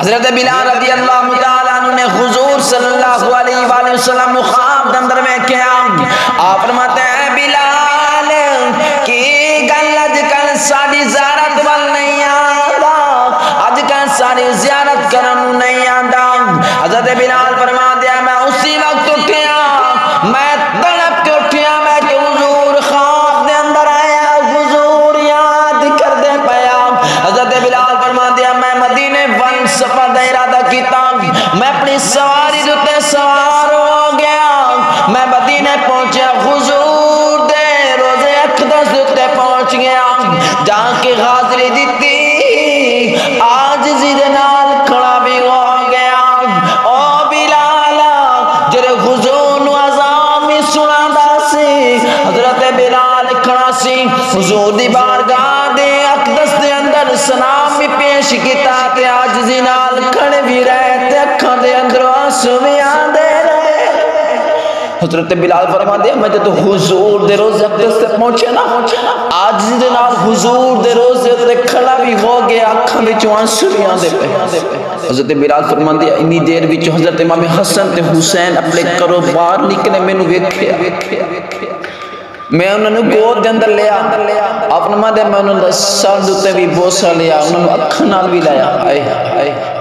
حضرت بلال رضی اللہ تعالیٰ عنہ نے حضور صلی اللہ علیہ وآلہ وسلم خواب اندر میں کیا آپ فرماتے ہیں بلال کی گل اج کل ساری زیارت وال نہیں آندا اج کل ساری زیارت کرن نہیں آندا حضرت بلال فرما دیا میں اسی وقت اٹھیا میں تڑپ کے اٹھیا میں کہ حضور خواب دے اندر آیا حضور یاد کر دے پیا حضرت بلال فرما دیا میں مدینے ون سفر دا ارادہ کیتا میں اپنی سواری دے سوار ہو گیا میں مدینے پہنچیا حضور دے روزے اقدس دے پہنچ گیا جا کے حاضری دیتی آج دے نال کھڑا بھی ہو گیا او بلال جڑے حضور نو اذان میں سناندا سی حضرت بلال کھڑا سی حضور دی بارگاہ دے اقدس دے اندر سلام بھی پیش کیتا تے آج دے نال کھڑے بھی رہے تے اکھاں دے اندر آنسو بھی آندے رہے حضرت بلال فرما دیا میں تو حضور دے روزے اقدس سے پہنچے نا آج دے نال حضور دے روزے تے کھڑا بھی ہو گیا اکھاں وچوں آنسو بھی آندے پے حضرت بلال فرما دیا انی دیر وچ حضرت امام حسن تے حسین اپنے گھروں باہر نکلے مینوں ویکھیا میں انہوں نے گود دے اندر لیا آپ فرما دیا میں انہوں نے سر دوتے بھی بوسا لیا انہوں نے اکھاں نال بھی لایا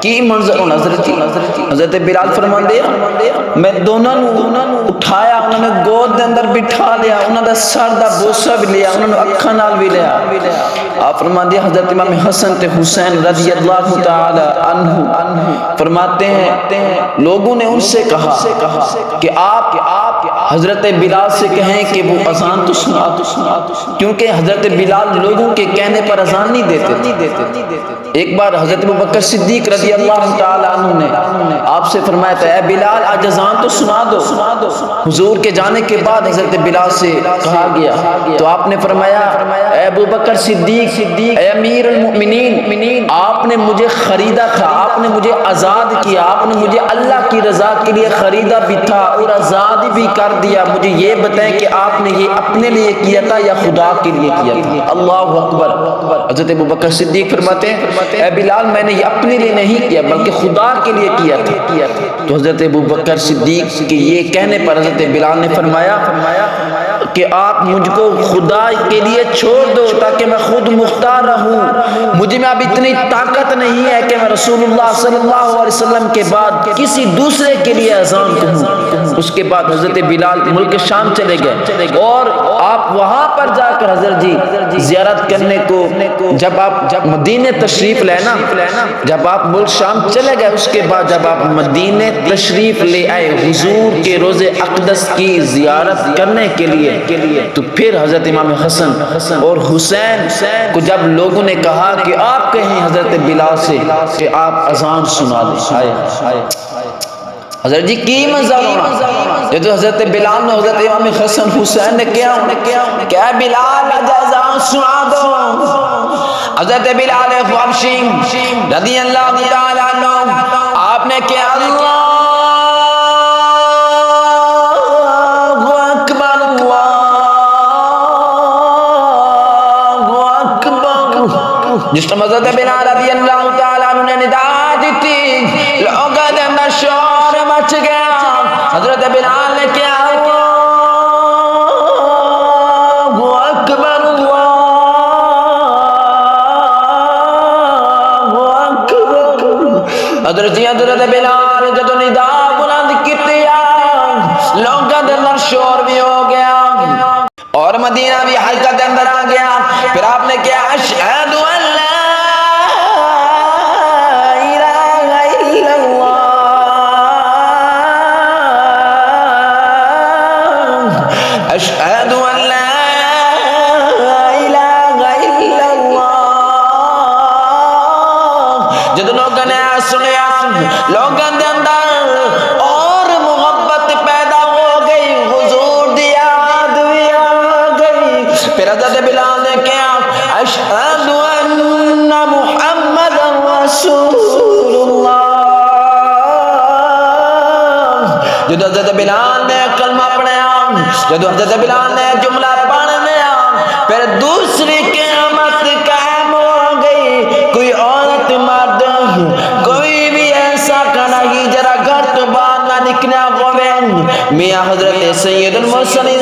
کی منظر ہونا حضرت بلال فرما دیا میں دونوں اٹھایا انہوں نے گود دے اندر بٹھا لیا انہوں نے سر دا بوسا بھی لیا انہوں نے اکھاں نال بھی لیا آپ فرما دیا حضرت امام حسن تے حسین رضی اللہ تعالی عنہ فرماتے ہیں لوگوں نے ان سے کہا کہ آپ حضرت بلال سے کہیں کہ وہ اذان تو سنا کیونکہ حضرت بلال لوگوں کے کہنے پر اذان نہیں دیتے ایک بار حضرت ابوبکر صدیق رضی اللہ تعالی عنہ نے آپ سے فرمایا تھا اے بلال آج اذان تو سنا دو حضور کے جانے کے بعد حضرت بلال سے کہا گیا تو آپ نے فرمایا اے ابوبکر صدیق اے امیر المؤمنین آپ نے مجھے خریدا تھا آپ نے مجھے آزاد کیا آپ نے مجھے اللہ کی رضا کے لیے خریدا بھی تھا اور آزاد بھی کر دیا مجھے یہ بتائیں کہ آپ نے یہ اپنے لیے کیا تھا یا خدا کے لیے کیا تھا اللہ اکبر حضرت ابوبکر صدیق فرماتے ہیں اے بلال میں نے یہ اپنے لیے نہیں کیا بلکہ خدا کے لیے کیا تھا تو حضرت ابوبکر صدیق کے یہ کہنے پر حضرت بلال نے فرمایا کہ آپ مجھ کو خدا کے لیے چھوڑ دو تاکہ میں خود مختار رہوں مجھے میں اب اتنی طاقت نہیں ہے کہ میں رسول اللہ صلی اللہ علیہ وسلم کے بعد کسی دوسرے کے لیے اذان کہوں اس کے بعد حضرت بلال ملک شام چلے گئے اور آپ وہاں پر جا کر حضرت جی زیارت کرنے کو جب آپ مدینے تشریف لینا جب آپ ملک شام چلے گئے اس کے بعد جب آپ مدینے تشریف لے آئے حضور کے روزے اقدس کی زیارت کرنے کے لیے تو پھر حضرت امام حسن اور حسین کو جب لوگوں نے کہا کہ آپ کہیں حضرت بلال سے کہ آپ اذان سنا دیں حضرت جی کی منظر ہونا یہ تو حضرت بلال نے حضرت امام حسن حسین نے کیا بلال اذان سنا دو حضرت بلال حبشی رضی اللہ تعالی عنہ آپ نے کیا اللہ جس طرح حضرت بلال رضی اللہ تعالی عنہ نے ندا دی تھی لوگوں دے اندر شور مچ گیا حضرت بلال نے کیا اللہ اکبر حضرت بلال جب ندا بلند کیتی لوگوں دے اندر شور بھی ہو گیا اور مدینہ بھی حلقہ دے اندر آ گیا پھر آپ نے کیا اشہد ان لا الہ الا اللہ اشہد ان لا الہ الا اللہ جب لوگوں نے سنیا لوگوں دے اندر اور محبت پیدا ہو گئی حضور دی یاد بھی آ گئی پھر حضرت بلال نے کیا اشہد ان محمد رسول اللہ جب حضرت بلال نے کلمہ پڑھا جب حضرت بلال نے جملہ پڑھا پھر دوسری قیامت قائم ہو گئی کوئی عورت مرد کوئی بھی মালিকরা বলেন মিয়া হযরত সৈয়দুল মুরসালিন